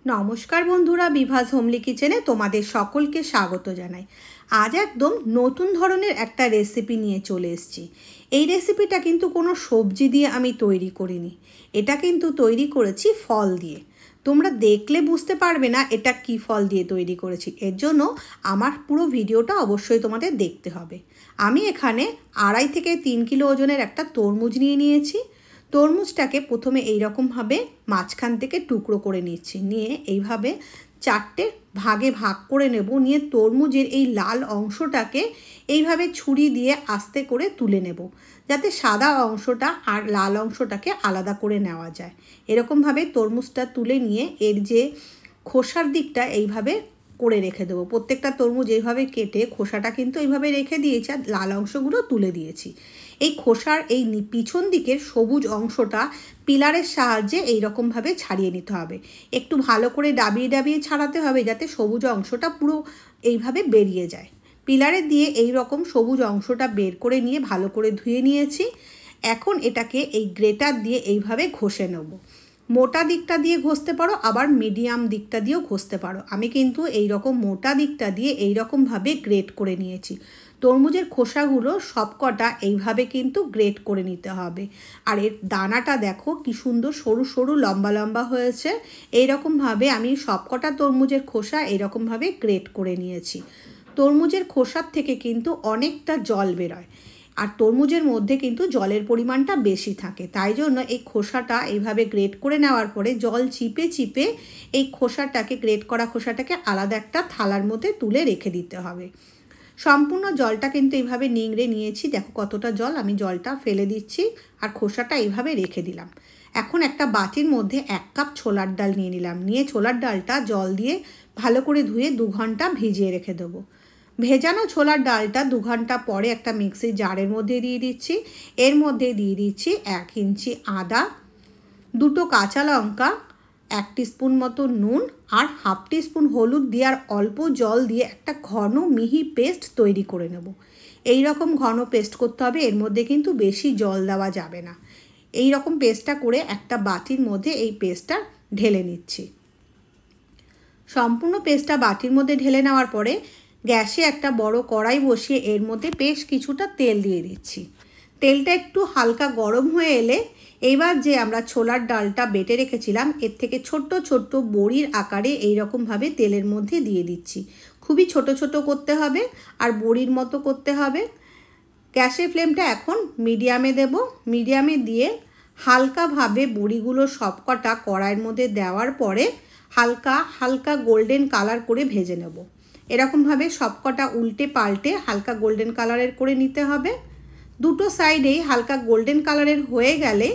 নমস্কার বন্ধুরা, বিভাস হোমলি কিচেনে তোমাদের সকলকে স্বাগত জানাই। আজ একদম নতুন ধরনের একটা রেসিপি নিয়ে চলে এসেছি। এই রেসিপিটা কিন্তু কোনো সবজি দিয়ে আমি তৈরি করিনি, এটা কিন্তু তৈরি করেছি ফল দিয়ে। তোমরা দেখলে বুঝতে পারবে না এটা কি ফল দিয়ে তৈরি করেছি, এর জন্য আমার পুরো ভিডিওটা অবশ্যই তোমাদের দেখতে হবে। আমি এখানে 2.5 থেকে 3 কিলো ওজনের একটা তরমুজ নিয়ে নিয়েছি। তরমুজটাকে প্রথমে এইরকমভাবে মাঝখান থেকে টুকরো করে নিচ্ছি, নিয়ে এইভাবে 4টে ভাগে ভাগ করে নেব। নিয়ে তরমুজের এই লাল অংশটাকে এইভাবে ছুরি দিয়ে আস্তে করে তুলে নেব, যাতে সাদা অংশটা আর লাল অংশটাকে আলাদা করে নেওয়া যায়। এরকমভাবে তরমুজটা তুলে নিয়ে এর যে খোসার দিকটা এইভাবে করে রেখে দেবো। প্রত্যেকটা তরমুজ এইভাবে কেটে খোসাটা কিন্তু এইভাবে রেখে দিয়েছি, আর লাল অংশগুলো তুলে দিয়েছি। এই খোসার এই পিছন দিকের সবুজ অংশটা পিলারের সাহায্যে এইরকমভাবে ছাড়িয়ে নিতে হবে। একটু ভালো করে ডাবিয়ে ডাবিয়ে ছাড়াতে হবে, যাতে সবুজ অংশটা পুরো এইভাবে বেরিয়ে যায়। পিলারে দিয়ে এই রকম সবুজ অংশটা বের করে নিয়ে ভালো করে ধুয়ে নিয়েছি। এখন এটাকে এই গ্রেটার দিয়ে এইভাবে ঘষে নেব। মোটা দিকটা দিয়ে ঘষতে পারো, আবার মিডিয়াম দিকটা দিয়েও ঘষতে পারো। আমি কিন্তু এই রকম মোটা দিকটা দিয়ে এই রকমভাবে গ্রেট করে নিয়েছি। তরমুজের খোসাগুলো সবকটা এইভাবে কিন্তু গ্রেট করে নিতে হবে। আর এর দানাটা দেখো কি সুন্দর সরু সরু লম্বা লম্বা হয়েছে। এইরকমভাবে আমি সবকটা তরমুজের খোসা এইরকমভাবে গ্রেট করে নিয়েছি। তরমুজের খোসার থেকে কিন্তু অনেকটা জল বেরোয়, আর তরমুজের মধ্যে কিন্তু জলের পরিমাণটা বেশি থাকে। তাই জন্য এই খোসাটা এইভাবে গ্রেট করে নেওয়ার পরে জল চিপে চিপে এই খোসাটাকে, গ্রেট করা খোসাটাকে আলাদা একটা থালার মধ্যে তুলে রেখে দিতে হবে। সম্পূর্ণ জলটা কিন্তু এইভাবে নিংড়ে নিয়েছি। দেখো কতটা জল, আমি জলটা ফেলে দিচ্ছি আর খোসাটা এইভাবে রেখে দিলাম। এখন একটা বাটির মধ্যে 1 কাপ ছোলার ডাল নিয়ে নিলাম। নিয়ে ছোলার ডালটা জল দিয়ে ভালো করে ধুয়ে 2 ঘন্টা ভিজিয়ে রেখে দেবো। ভেজানো ছোলার ডালটা 2 ঘন্টা পরে একটা মিক্সির জারের মধ্যে দিয়ে দিচ্ছি। এর মধ্যে দিয়ে দিচ্ছি 1 ইঞ্চি আদা, 2টো কাঁচা লঙ্কা, 1 টিস্পুন মতো নুন আর 1/2 টিস্পুন হলুদ দিয়ে আর অল্প জল দিয়ে একটা ঘন মিহি পেস্ট তৈরি করে নেব। এই রকম ঘন পেস্ট করতে হবে, এর মধ্যে কিন্তু বেশি জল দেওয়া যাবে না। এই রকম পেস্টটা করে একটা বাটির মধ্যে এই পেস্টটা ঢেলে নিচ্ছি। সম্পূর্ণ পেস্টটা বাটির মধ্যে ঢেলে নেওয়ার পরে গ্যাসে একটা বড় কড়াই বসিয়ে এর মধ্যে বেশ কিছুটা তেল দিয়ে দিচ্ছি। তেলটা একটু হালকা গরম হয়ে এলে এইবার যে আমরা ছোলার ডালটা বেটে রেখেছিলাম এর থেকে ছোট্ট ছোট্ট বড়ির আকারে এইরকমভাবে তেলের মধ্যে দিয়ে দিচ্ছি। খুবই ছোট ছোট করতে হবে আর বড়ির মতো করতে হবে। গ্যাসের ফ্লেমটা এখন মিডিয়ামে দেব। মিডিয়ামে দিয়ে হালকাভাবে বড়িগুলো সবকটা কড়াইয়ের মধ্যে দেওয়ার পরে হালকা হালকা গোল্ডেন কালার করে ভেজে নেব। এরকমভাবে সবকটা উল্টে পাল্টে হালকা গোল্ডেন কালারের করে নিতে হবে। দুটো সাইডেই হালকা গোল্ডেন কালারের হয়ে গেলে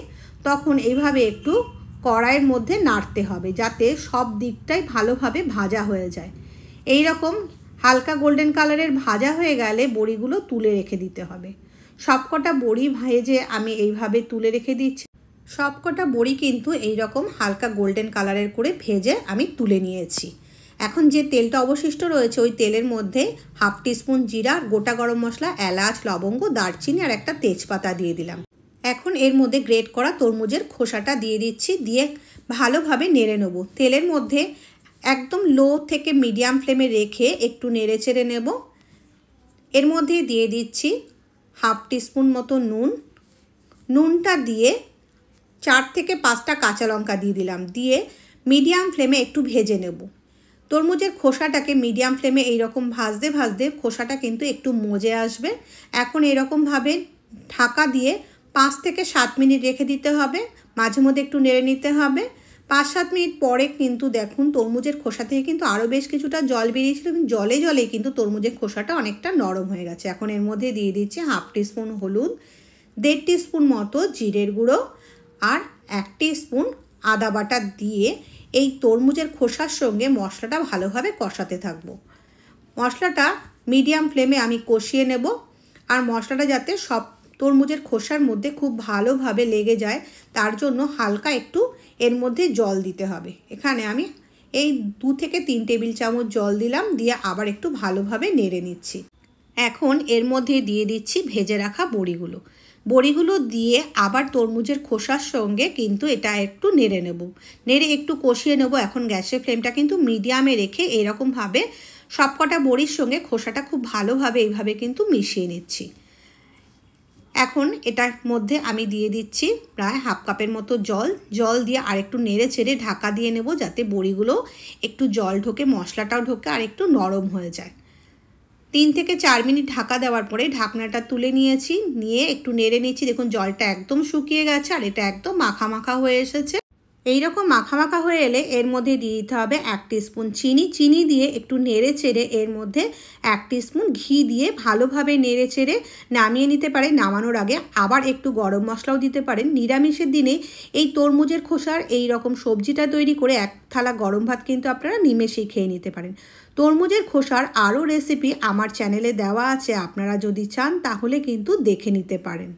তখন এইভাবে একটু কড়াইয়ের মধ্যে নাড়তে হবে, যাতে সব দিকটাই ভালোভাবে ভাজা হয়ে যায়। এই রকম হালকা গোল্ডেন কালারের ভাজা হয়ে গেলে বড়িগুলো তুলে রেখে দিতে হবে। সবকটা বড়ি ভেজে আমি এইভাবে তুলে রেখে দিচ্ছি। সবকটা বড়ি কিন্তু এই রকম হালকা গোল্ডেন কালারের করে ভেজে আমি তুলে নিয়েছি। এখন যে তেলটা অবশিষ্ট রয়েছে ওই তেলের মধ্যে 1/2 টিস্পুন জিরা, গোটা গরম মশলা, এলাচ, লবঙ্গ, দারচিনি আর একটা তেজপাতা দিয়ে দিলাম। এখন এর মধ্যে গ্রেট করা তরমুজের খোসাটা দিয়ে দিচ্ছি, দিয়ে ভালোভাবে নেড়ে নেব। তেলের মধ্যে একদম লো থেকে মিডিয়াম ফ্লেমে রেখে একটু নেড়ে চেড়ে নেব। এর মধ্যে দিয়ে দিচ্ছি 1/2 টিস্পুন মতো নুন। নুনটা দিয়ে 4 থেকে 5টা কাঁচা লঙ্কা দিয়ে দিলাম, দিয়ে মিডিয়াম ফ্লেমে একটু ভেজে নেব। তরমুজের খোসাটাকে মিডিয়াম ফ্লেমে এইরকম ভাজতে ভাজতে খোসাটা কিন্তু একটু মজে আসবে। এখন এরকমভাবে ঢাকা দিয়ে 5 থেকে 7 মিনিট রেখে দিতে হবে। মাঝে মধ্যে একটু নেড়ে নিতে হবে। 5-7 মিনিট পরে কিন্তু দেখুন তরমুজের খোসা থেকে কিন্তু আরও বেশ কিছুটা জল বেরিয়েছিল, কিন্তু জলে জলে কিন্তু তরমুজের খোসাটা অনেকটা নরম হয়ে গেছে। এখন এর মধ্যে দিয়ে দিচ্ছি 1/2 টিস্পুন হলুদ, 1.5 টিস্পুন মতো জিরের গুঁড়ো আর 1 টিস্পুন আদা বাটা দিয়ে এই তরমুজের খোসার সঙ্গে মশলাটা ভালোভাবে কষাতে থাকবো। মশলাটা মিডিয়াম ফ্লেমে আমি কষিয়ে নেব, আর মশলাটা যাতে সব তরমুজের খোসার মধ্যে খুব ভালোভাবে লেগে যায় তার জন্য হালকা একটু এর মধ্যে জল দিতে হবে। এখানে আমি এই 2 থেকে 3 টেবিল চামচ জল দিলাম, দিয়ে আবার একটু ভালোভাবে নেড়ে নিচ্ছি। এখন এর মধ্যে দিয়ে দিচ্ছি ভেজে রাখা বড়িগুলো। বড়িগুলো দিয়ে আবার তরমুজের খোসার সঙ্গে কিন্তু এটা একটু নেড়ে নেব, নেড়ে একটু কষিয়ে নেব। এখন গ্যাসের ফ্লেমটা কিন্তু মিডিয়ামে রেখে এরকমভাবে সবকটা বড়ির সঙ্গে খোসাটা খুব ভালোভাবে এইভাবে কিন্তু মিশিয়ে নিচ্ছি। এখন এটার মধ্যে আমি দিয়ে দিচ্ছি প্রায় হাফ কাপের মতো জল দিয়ে আরেকটু নেড়ে ছেড়ে ঢাকা দিয়ে নেব, যাতে বড়িগুলো একটু জল ঢোকে, মশলাটাও ঢোকে আর একটু নরম হয়ে যায়। 3 থেকে 4 মিনিট ঢাকা দেওয়ার পরে ঢাকনাটা তুলে নিয়েছি, নিয়ে একটু নেড়ে নিচ্ছি। দেখুন জলটা একদম শুকিয়ে গেছে আর এটা একদম মাখা মাখা হয়ে এসেছে। এইরকম মাখা মাখা হয়ে এলে এর মধ্যে দিয়ে দিতে হবে 1 টিস্পুন চিনি দিয়ে একটু নেড়ে চেড়ে এর মধ্যে 1 টিস্পুন ঘি দিয়ে ভালোভাবে নেড়ে চেড়ে নামিয়ে নিতে পারেন। নামানোর আগে আবার একটু গরম মশলাও দিতে পারেন। নিরামিষের দিনে এই তরমুজের খোসার এই রকম সবজিটা তৈরি করে 1 থালা গরম ভাত কিন্তু আপনারা নিমেষেই খেয়ে নিতে পারেন। তরমুজের খোসার আরও রেসিপি আমার চ্যানেলে দেওয়া আছে, আপনারা যদি চান তাহলে কিন্তু দেখে নিতে পারেন।